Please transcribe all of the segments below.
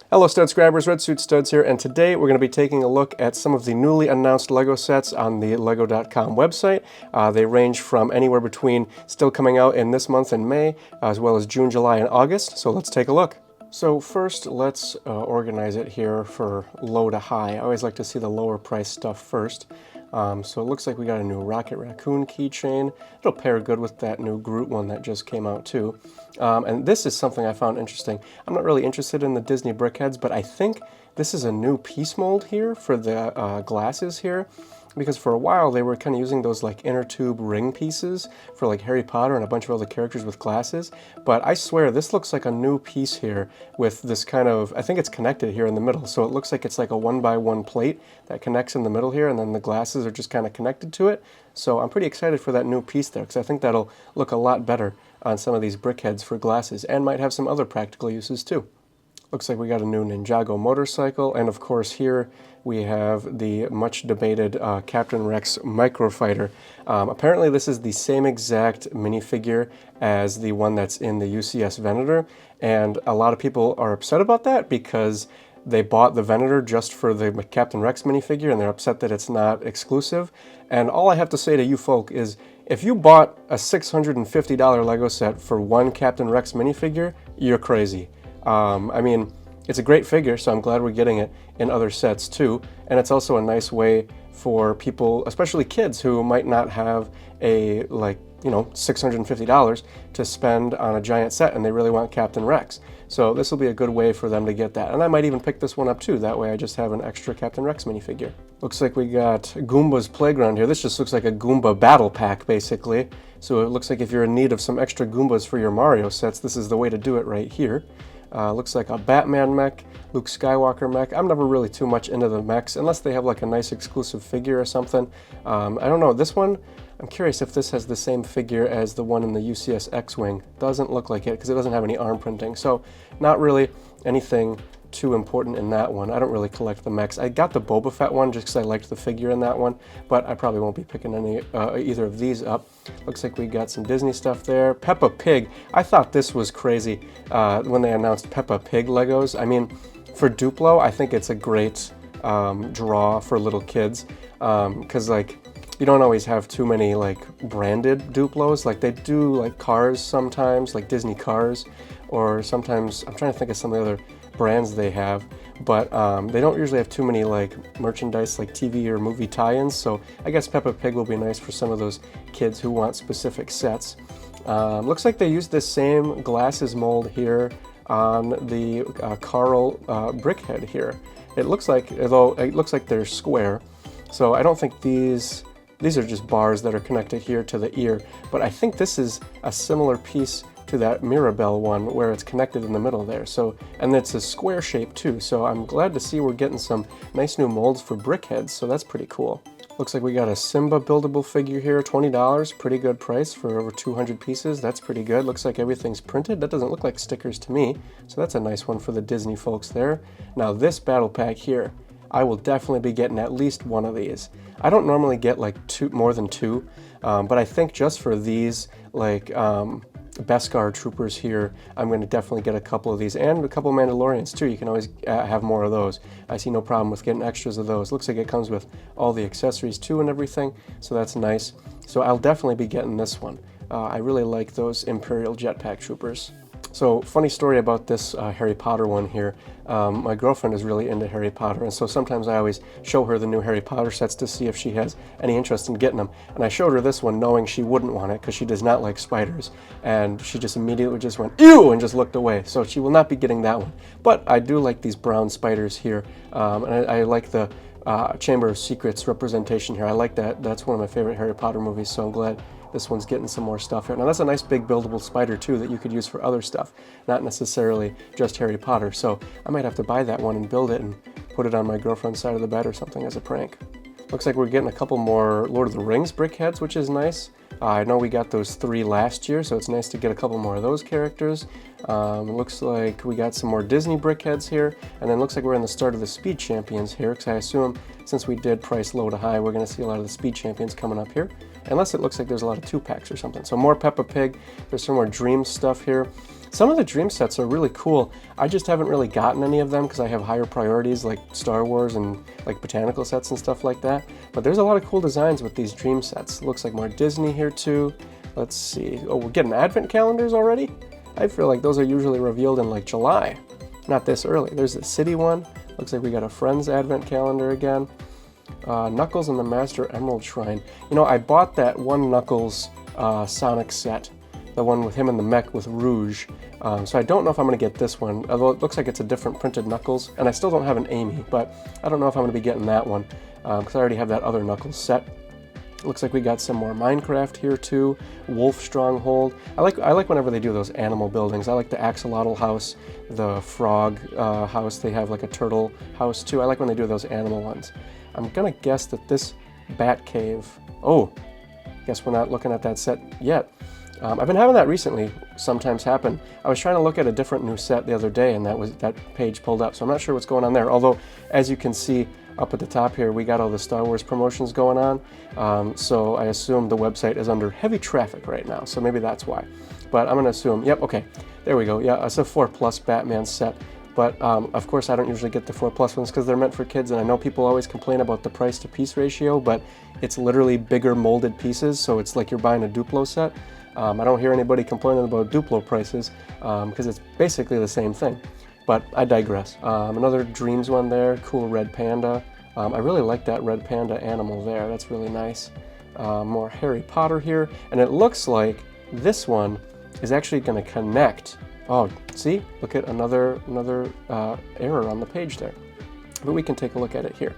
Hello Stud-Scribers, Red Suit Studs here, and today we're going to be taking a look at some of the newly announced LEGO sets on the LEGO.com website. They range from anywhere between still coming out in this month in May, as well as June, July, and August, so let's take a look. So first, let's organize it here for low to high. I always like to see the lower price stuff first. So it looks like we got a new Rocket Raccoon keychain. It'll pair good with that new Groot one that just came out too. And this is something I found interesting. I'm not really interested in the Disney brickheads, but I think this is a new piece mold here for the glasses here. Because for a while they were kind of using those like inner tube ring pieces for like Harry Potter and a bunch of other characters with glasses. But I swear this looks like a new piece here with this kind of, I think it's connected here in the middle. So it looks like it's like a 1x1 plate that connects in the middle here, and then the glasses are just kind of connected to it. So I'm pretty excited for that new piece there because I think that'll look a lot better on some of these brickheads for glasses and might have some other practical uses too. Looks like we got a new Ninjago motorcycle, and of course here we have the much debated Captain Rex microfighter. Apparently this is the same exact minifigure as the one that's in the UCS Venator, and a lot of people are upset about that because they bought the Venator just for the Captain Rex minifigure and they're upset that it's not exclusive. And all I have to say to you folk is, if you bought a $650 Lego set for one Captain Rex minifigure, you're crazy. I mean, it's a great figure, so I'm glad we're getting it in other sets too. And it's also a nice way for people, especially kids who might not have a, like, you know, $650 to spend on a giant set and they really want Captain Rex. So this will be a good way for them to get that. And I might even pick this one up too. That way I just have an extra Captain Rex minifigure. Looks like we got Goomba's Playground here. This just looks like a Goomba battle pack, basically. So it looks like if you're in need of some extra Goombas for your Mario sets, this is the way to do it right here. Looks like a Batman mech, Luke Skywalker mech. I'm never really too much into the mechs, unless they have like a nice exclusive figure or something. I don't know, this one, I'm curious if this has the same figure as the one in the UCS X-Wing. Doesn't look like it, because it doesn't have any arm printing. So, not really anything too important in that one. I don't really collect the mechs. I got the Boba Fett one just because I liked the figure in that one, but I probably won't be picking any either of these up. Looks like we got some Disney stuff there. Peppa Pig. I thought this was crazy when they announced Peppa Pig Legos. I mean, for Duplo, I think it's a great draw for little kids because like you don't always have too many like branded Duplos. Like they do like cars sometimes, like Disney cars, or sometimes I'm trying to think of some of the other brands they have, but they don't usually have too many like merchandise like TV or movie tie-ins, so I guess Peppa Pig will be nice for some of those kids who want specific sets. Looks like they used this same glasses mold here on the Carl brickhead here. It looks like, although it looks like they're square, so I don't think these are just bars that are connected here to the ear, but I think this is a similar piece to that Mirabelle one where it's connected in the middle there. So, and it's a square shape too, so I'm glad to see we're getting some nice new molds for brickheads, so that's pretty cool. Looks like we got a Simba buildable figure here, $20, pretty good price for over 200 pieces. That's pretty good. Looks like everything's printed. That doesn't look like stickers to me, so that's a nice one for the Disney folks there. Now this battle pack here, I will definitely be getting at least one of these. I don't normally get like more than two, but I think just for these, like Beskar troopers here, I'm going to definitely get a couple of these, and a couple of Mandalorians too. You can always have more of those. I see no problem with getting extras of those. Looks like it comes with all the accessories too and everything, so that's nice. So I'll definitely be getting this one. I really like those Imperial Jetpack troopers. So, funny story about this Harry Potter one here. My girlfriend is really into Harry Potter, and so sometimes I always show her the new Harry Potter sets to see if she has any interest in getting them. And I showed her this one knowing she wouldn't want it because she does not like spiders. And she just immediately just went, ew, and just looked away. So she will not be getting that one. But I do like these brown spiders here, and I like the Chamber of Secrets representation here. I like that. That's one of my favorite Harry Potter movies, so I'm glad this one's getting some more stuff here. Now that's a nice big buildable spider too that you could use for other stuff, not necessarily just Harry Potter. So I might have to buy that one and build it and put it on my girlfriend's side of the bed or something as a prank. Looks like we're getting a couple more Lord of the Rings brickheads, which is nice. I know we got those 3 last year, so it's nice to get a couple more of those characters. Looks like we got some more Disney brickheads here, and then looks like we're in the start of the Speed Champions here, because I assume since we did price low to high, we're going to see a lot of the Speed Champions coming up here. Unless it looks like there's a lot of 2-packs or something. So more Peppa Pig, there's some more Dreams stuff here. Some of the dream sets are really cool. I just haven't really gotten any of them because I have higher priorities like Star Wars and like botanical sets and stuff like that. But there's a lot of cool designs with these dream sets. Looks like more Disney here too. Let's see. Oh, we're getting advent calendars already? I feel like those are usually revealed in like July. Not this early. There's the city one. Looks like we got a Friends advent calendar again. Knuckles and the Master Emerald Shrine. You know, I bought that one Knuckles Sonic set. The one with him and the mech with Rouge. So I don't know if I'm going to get this one, although it looks like it's a different printed Knuckles, and I still don't have an Amy, but I don't know if I'm going to be getting that one, because I already have that other Knuckles set. Looks like we got some more Minecraft here too. Wolf Stronghold. I like whenever they do those animal buildings. I like the axolotl house, the frog house. They have like a turtle house too. I like when they do those animal ones. I'm going to guess that this Bat Cave... Oh, guess we're not looking at that set yet. I've been having that recently, sometimes happen. I was trying to look at a different new set the other day and that page pulled up, so I'm not sure what's going on there. Although, as you can see up at the top here, we got all the Star Wars promotions going on, so I assume the website is under heavy traffic right now, so maybe that's why. But I'm going to assume, yep, okay, there we go. Yeah, it's a 4+ Batman set. But of course I don't usually get the 4+ ones because they're meant for kids, and I know people always complain about the price to piece ratio, but it's literally bigger molded pieces, so it's like you're buying a Duplo set. I don't hear anybody complaining about Duplo prices because it's basically the same thing. But I digress. Another Dreams one there, cool red panda. I really like that red panda animal there, that's really nice. More Harry Potter here, and it looks like this one is actually going to connect. Oh, see? Look at another error on the page there. But we can take a look at it here.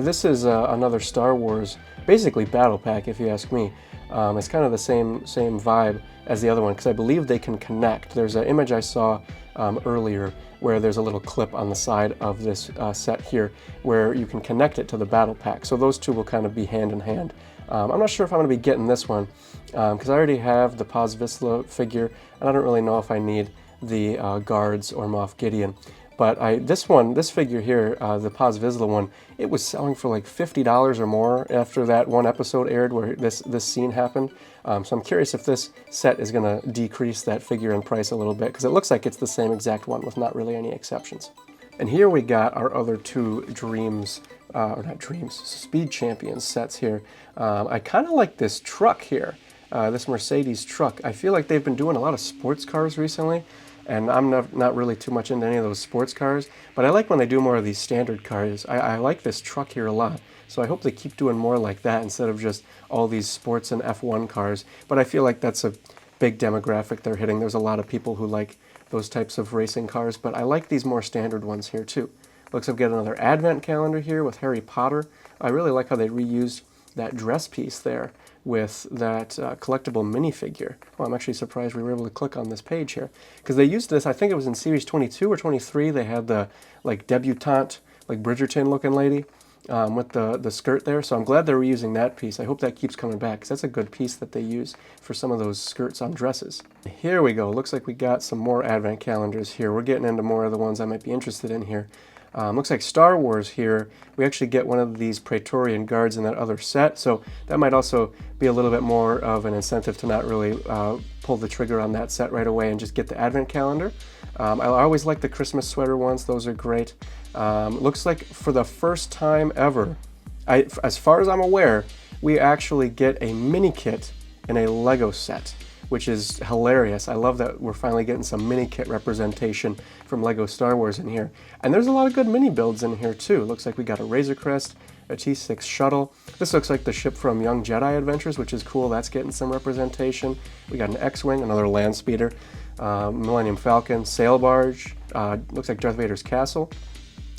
This is another Star Wars, basically battle pack if you ask me. It's kind of the same vibe as the other one because I believe they can connect. There's an image I saw earlier where there's a little clip on the side of this set here where you can connect it to the battle pack. So those two will kind of be hand in hand. I'm not sure if I'm going to be getting this one because I already have the Paz Vizsla figure and I don't really know if I need the guards or Moff Gideon. But this figure here, the Paz Vizsla one, it was selling for like $50 or more after that one episode aired where this scene happened. So I'm curious if this set is going to decrease that figure in price a little bit because it looks like it's the same exact one with not really any exceptions. And here we got our other two Dreams, or not Dreams, Speed Champions sets here. I kind of like this truck here, this Mercedes truck. I feel like they've been doing a lot of sports cars recently. And I'm not really too much into any of those sports cars, but I like when they do more of these standard cars. I like this truck here a lot, so I hope they keep doing more like that instead of just all these sports and F1 cars. But I feel like that's a big demographic they're hitting. There's a lot of people who like those types of racing cars, but I like these more standard ones here too. Looks like we've got another advent calendar here with Harry Potter. I really like how they reused that dress piece there with that collectible minifigure. Well, I'm actually surprised we were able to click on this page here because they used this, I think it was in series 22 or 23, they had the like debutante, like Bridgerton looking lady with the skirt there, so I'm glad they're reusing that piece. I hope that keeps coming back because that's a good piece that they use for some of those skirts on dresses. Here we go, looks like we got some more advent calendars here. We're getting into more of the ones I might be interested in here. Looks like Star Wars here, we actually get one of these Praetorian Guards in that other set, so that might also be a little bit more of an incentive to not really pull the trigger on that set right away and just get the advent calendar. I always like the Christmas sweater ones, those are great. Looks like for the first time ever, as far as I'm aware, we actually get a mini kit in a Lego set, which is hilarious. I love that we're finally getting some mini kit representation from Lego Star Wars in here. And there's a lot of good mini builds in here too. Looks like we got a Razor Crest, a T6 shuttle. This looks like the ship from Young Jedi Adventures, which is cool. That's getting some representation. We got an X-Wing, another land speeder, Millennium Falcon, sail barge. Looks like Darth Vader's castle.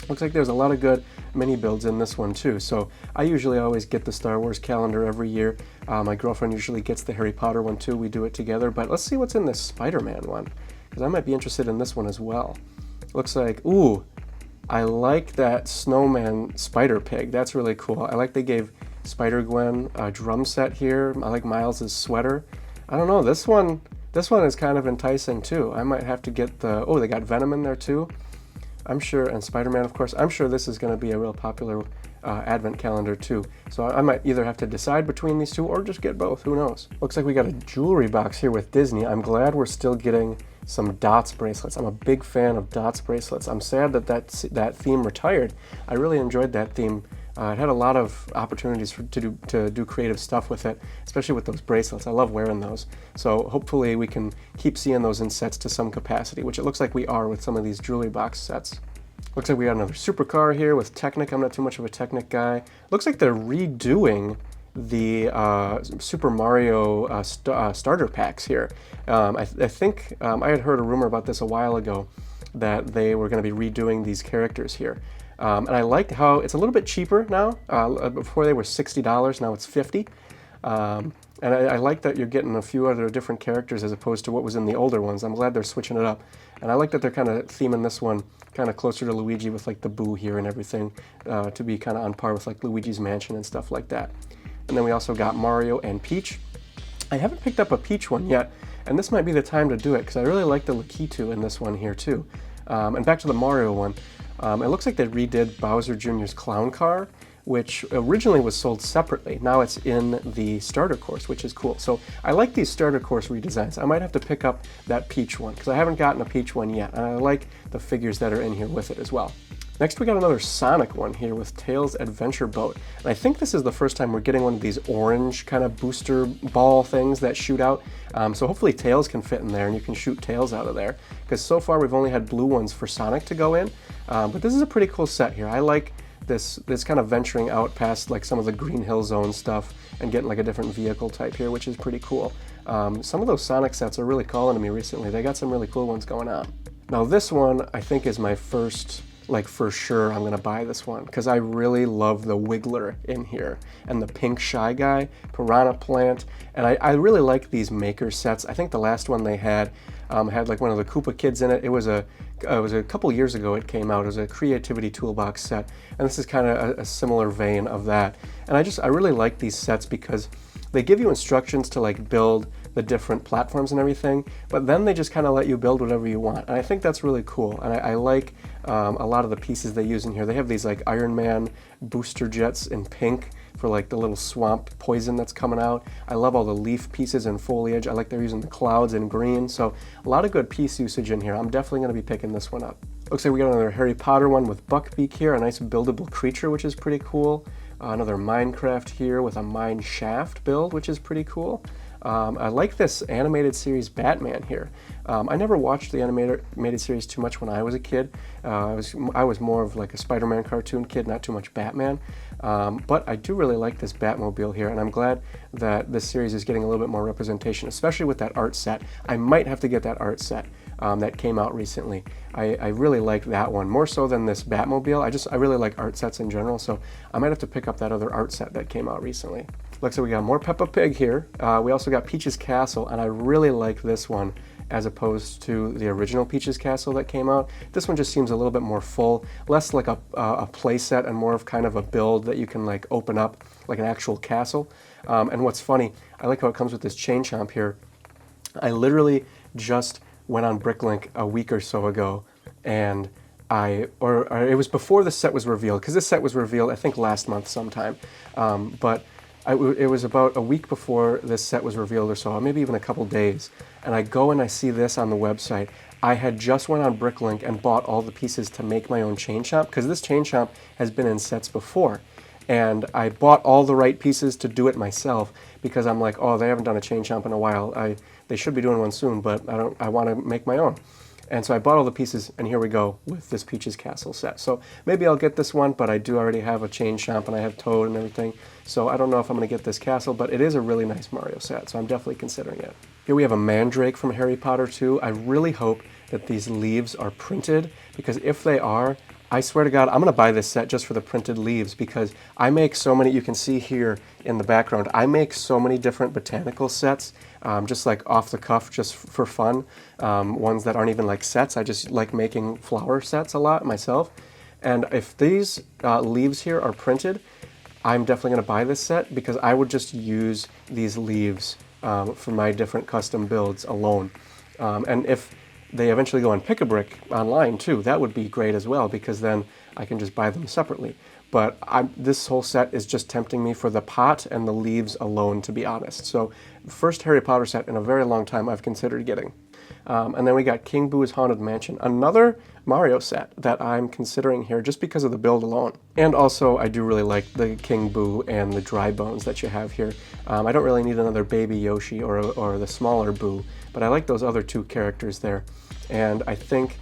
Looks like there's a lot of good mini builds in this one too. So I usually always get the Star Wars calendar every year. My girlfriend usually gets the Harry Potter one too. We do it together. But let's see what's in this Spider-Man one, because I might be interested in this one as well. Looks like, ooh, I like that snowman spider pig. That's really cool. I like they gave Spider-Gwen a drum set here. I like Miles' sweater. I don't know, this one is kind of enticing too. I might have to get the, oh, they got Venom in there too. I'm sure, and Spider-Man, of course, I'm sure this is going to be a real popular advent calendar too. So I might either have to decide between these two or just get both, who knows. Looks like we got a jewelry box here with Disney. I'm glad we're still getting some dots bracelets. I'm a big fan of dots bracelets. I'm sad that that theme retired. I really enjoyed that theme. It had a lot of opportunities to do creative stuff with it, especially with those bracelets. I love wearing those. So hopefully we can keep seeing those in sets to some capacity, which it looks like we are with some of these jewelry box sets. Looks like we got another supercar here with Technic. I'm not too much of a Technic guy. Looks like they're redoing the Super Mario starter packs here. I think I had heard a rumor about this a while ago that they were going to be redoing these characters here. And I liked how it's a little bit cheaper now. Before they were $60, now it's $50. And I like that you're getting a few other different characters as opposed to what was in the older ones. I'm glad they're switching it up. And I like that they're kind of theming this one kind of closer to Luigi with like the Boo here and everything to be kind of on par with like Luigi's Mansion and stuff like that. And then we also got Mario and Peach. I haven't picked up a Peach one yet, and this might be the time to do it because I really like the Lakitu in this one here too. And back to the Mario one. It looks like they redid Bowser Jr.'s Clown Car, which originally was sold separately. Now it's in the starter course, which is cool. So I like these starter course redesigns. I might have to pick up that Peach one because I haven't gotten a Peach one yet. And I like the figures that are in here with it as well. Next we got another Sonic one here with Tails Adventure Boat. And I think this is the first time we're getting one of these orange kind of booster ball things that shoot out. So hopefully Tails can fit in there and you can shoot Tails out of there. Because so far we've only had blue ones for Sonic to go in. But this is a pretty cool set here. I like this kind of venturing out past like some of the Green Hill Zone stuff and getting like a different vehicle type here, which is pretty cool. Some of those Sonic sets are really calling to me recently. They got some really cool ones going on. Now this one I think is my first, like for sure I'm gonna buy this one because I really love the Wiggler in here and the pink Shy Guy, Piranha Plant, and I really like these maker sets. I think the last one they had like one of the Koopa Kids in it. It was a couple years ago it came out. It was a Creativity Toolbox set, and this is kind of a similar vein of that. And I really like these sets because they give you instructions to like build the different platforms and everything, but then they just kind of let you build whatever you want. And I think that's really cool. And I like a lot of the pieces they use in here. They have these like Iron Man booster jets in pink for like the little swamp poison that's coming out. I love all the leaf pieces and foliage. I like they're using the clouds in green. So a lot of good piece usage in here. I'm definitely going to be picking this one up. Looks like we got another Harry Potter one with Buckbeak here, a nice buildable creature, which is pretty cool. Another Minecraft here with a mine shaft build, which is pretty cool. I like this animated series Batman here. I never watched the animated series too much when I was a kid. I was more of like a Spider-Man cartoon kid, not too much Batman. But I do really like this Batmobile here, and I'm glad that this series is getting a little bit more representation, especially with that art set. I might have to get that art set that came out recently. I really like that one, more so than this Batmobile. I really like art sets in general, so I might have to pick up that other art set that came out recently. Looks like we got more Peppa Pig here. We also got Peach's Castle, and I really like this one as opposed to the original Peach's Castle that came out. This one just seems a little bit more full, less like a play set and more of kind of a build that you can like open up like an actual castle. And what's funny, I like how it comes with this chain chomp here. I literally just went on Bricklink a week or so ago, and it was before the set was revealed, because this set was revealed I think last month sometime, but it was about a week before this set was revealed or so, maybe even a couple days, and I go and I see this on the website. I had just went on Bricklink and bought all the pieces to make my own chain chomp, because this chain chomp has been in sets before, and I bought all the right pieces to do it myself, because I'm like, oh, they haven't done a chain chomp in a while. They should be doing one soon, but I want to make my own. And so I bought all the pieces, and here we go with this Peach's Castle set. So maybe I'll get this one, but I do already have a chain chomp, and I have Toad and everything. So I don't know if I'm going to get this castle, but it is a really nice Mario set, so I'm definitely considering it. Here we have a Mandrake from Harry Potter 2. I really hope that these leaves are printed, because if they are, I swear to God, I'm going to buy this set just for the printed leaves, because I make so many, you can see here in the background, I make so many different botanical sets, just like off the cuff, just for fun. Ones that aren't even like sets. I just like making flower sets a lot myself. And if these leaves here are printed, I'm definitely going to buy this set, because I would just use these leaves for my different custom builds alone. And if they eventually go on Pick-a-Brick online too, that would be great as well, because then I can just buy them separately. But this whole set is just tempting me for the pot and the leaves alone, to be honest. So first Harry Potter set in a very long time I've considered getting. And then we got King Boo's Haunted Mansion, another Mario set that I'm considering here just because of the build alone. And also, I do really like the King Boo and the dry bones that you have here. I don't really need another baby Yoshi or the smaller Boo, but I like those other two characters there. And I think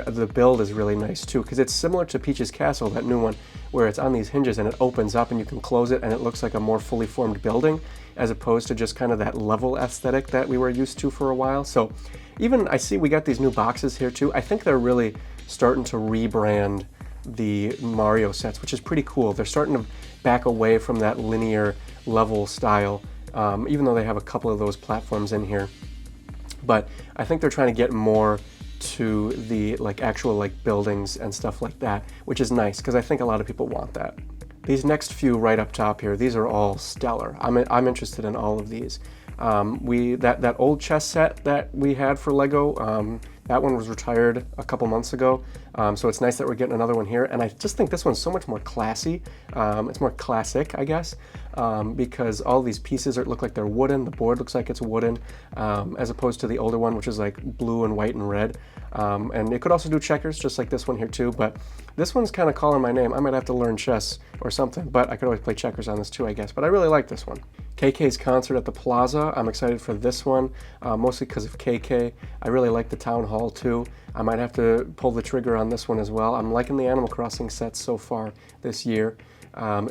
the build is really nice too, because it's similar to Peach's Castle, that new one, where it's on these hinges and it opens up and you can close it and it looks like a more fully formed building, as opposed to just kind of that level aesthetic that we were used to for a while. So even, I see we got these new boxes here too. I think they're really starting to rebrand the Mario sets, which is pretty cool. They're starting to back away from that linear level style, even though they have a couple of those platforms in here. But I think they're trying to get more to the actual buildings and stuff like that, which is nice because I think a lot of people want that. These next few right up top here, these are all stellar. I'm interested in all of these. That old chess set that we had for Lego, that one was retired a couple months ago, so it's nice that we're getting another one here. And I just think this one's so much more classy. It's more classic, I guess, because all these pieces look like they're wooden. The board looks like it's wooden, as opposed to the older one, which is like blue and white and red. And it could also do checkers, just like this one here too, but this one's kind of calling my name. I might have to learn chess or something, but I could always play checkers on this too, I guess. But I really like this one. KK's concert at the Plaza. I'm excited for this one, mostly because of KK. I really like the Town Hall too. I might have to pull the trigger on this one as well. I'm liking the Animal Crossing sets so far this year.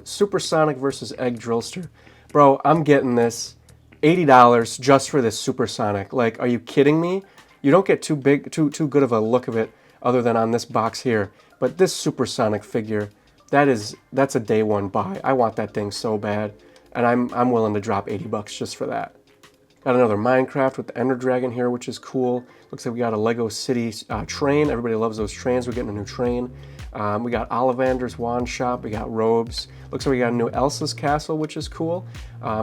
Supersonic versus Egg Drillster. Bro, I'm getting this $80 just for this Supersonic. Like, are you kidding me? You don't get too good of a look of it other than on this box here. But this Supersonic figure, that's a day one buy. I want that thing so bad. And I'm willing to drop 80 bucks just for that. Got another Minecraft with the Ender Dragon here, which is cool. Looks like we got a Lego City train. Everybody loves those trains. We're getting a new train. We got Ollivander's Wand Shop. We got robes. Looks like we got a new Elsa's Castle, which is cool.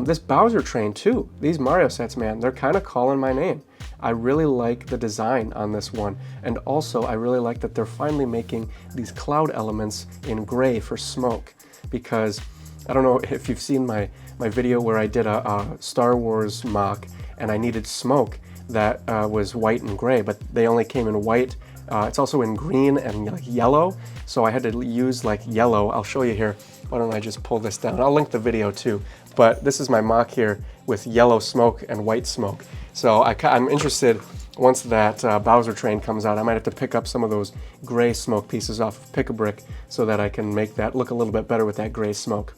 This Bowser train too. These Mario sets, man, they're kind of calling my name. I really like the design on this one. And also, I really like that they're finally making these cloud elements in gray for smoke, because I don't know if you've seen my video where I did a Star Wars mock and I needed smoke that was white and gray, but they only came in white. It's also in green and yellow, so I had to use yellow. I'll show you here. Why don't I just pull this down? I'll link the video too, but this is my mock here with yellow smoke and white smoke. So I'm interested, once that Bowser train comes out, I might have to pick up some of those gray smoke pieces off of Pick-a-Brick so that I can make that look a little bit better with that gray smoke.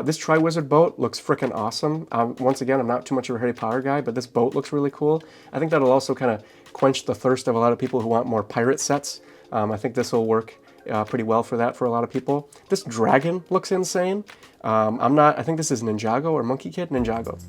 This Tri-Wizard boat looks freaking awesome. Once again, I'm not too much of a Harry Potter guy, but this boat looks really cool. I think that'll also kind of quench the thirst of a lot of people who want more pirate sets. I think this will work pretty well for that for a lot of people. This dragon looks insane. I think this is Ninjago or Monkey Kid? Ninjago.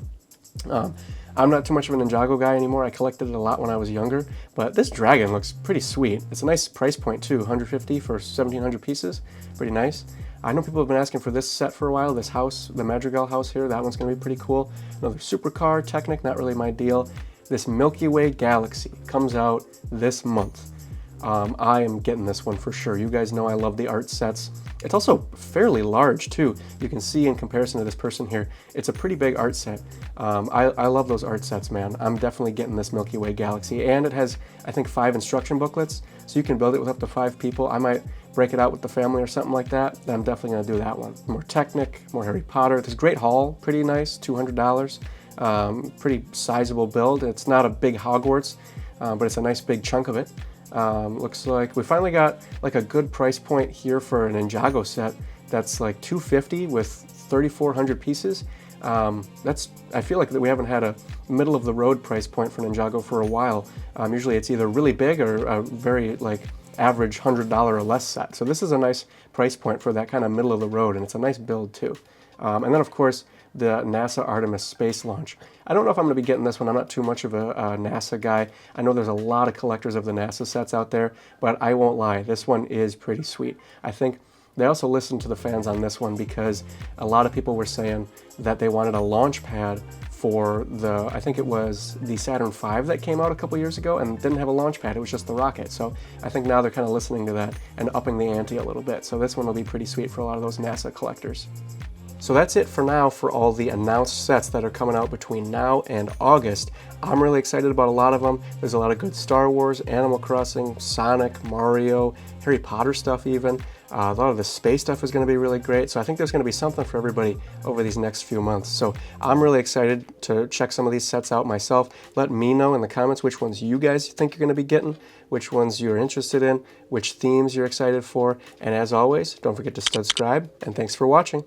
I'm not too much of a Ninjago guy anymore. I collected it a lot when I was younger, but this dragon looks pretty sweet. It's a nice price point too, 150 for 1,700 pieces. Pretty nice. I know people have been asking for this set for a while, this house, the Madrigal house here, that one's going to be pretty cool. Another supercar, Technic, not really my deal. This Milky Way Galaxy comes out this month. I am getting this one for sure. You guys know I love the art sets. It's also fairly large too. You can see in comparison to this person here, it's a pretty big art set. I love those art sets, man. I'm definitely getting this Milky Way Galaxy, and it has, I think, 5 instruction booklets, so you can build it with up to 5 people. I might break it out with the family or something like that. Then I'm definitely gonna do that one. More Technic, more Harry Potter. This Great Hall, pretty nice, $200. Pretty sizable build. It's not a big Hogwarts, but it's a nice big chunk of it. Looks like we finally got a good price point here for a Ninjago set that's $250 with 3,400 pieces. I feel like that we haven't had a middle of the road price point for Ninjago for a while. Usually it's either really big or a very average $100 or less set. So this is a nice price point for that kind of middle of the road, and it's a nice build too. And then of course the NASA Artemis space launch. I don't know if I'm going to be getting this one. I'm not too much of a NASA guy. I know there's a lot of collectors of the NASA sets out there, but I won't lie, this one is pretty sweet. I think they also listened to the fans on this one because a lot of people were saying that they wanted a launch pad for I think it was the Saturn V that came out a couple years ago and didn't have a launch pad, it was just the rocket. So I think now they're kind of listening to that and upping the ante a little bit. So this one will be pretty sweet for a lot of those NASA collectors. So that's it for now for all the announced sets that are coming out between now and August. I'm really excited about a lot of them. There's a lot of good Star Wars, Animal Crossing, Sonic, Mario, Harry Potter stuff even. A lot of the space stuff is going to be really great, so I think there's going to be something for everybody over these next few months. So I'm really excited to check some of these sets out myself. Let me know in the comments which ones you guys think you're going to be getting, which ones you're interested in, which themes you're excited for, and as always, don't forget to subscribe, and thanks for watching.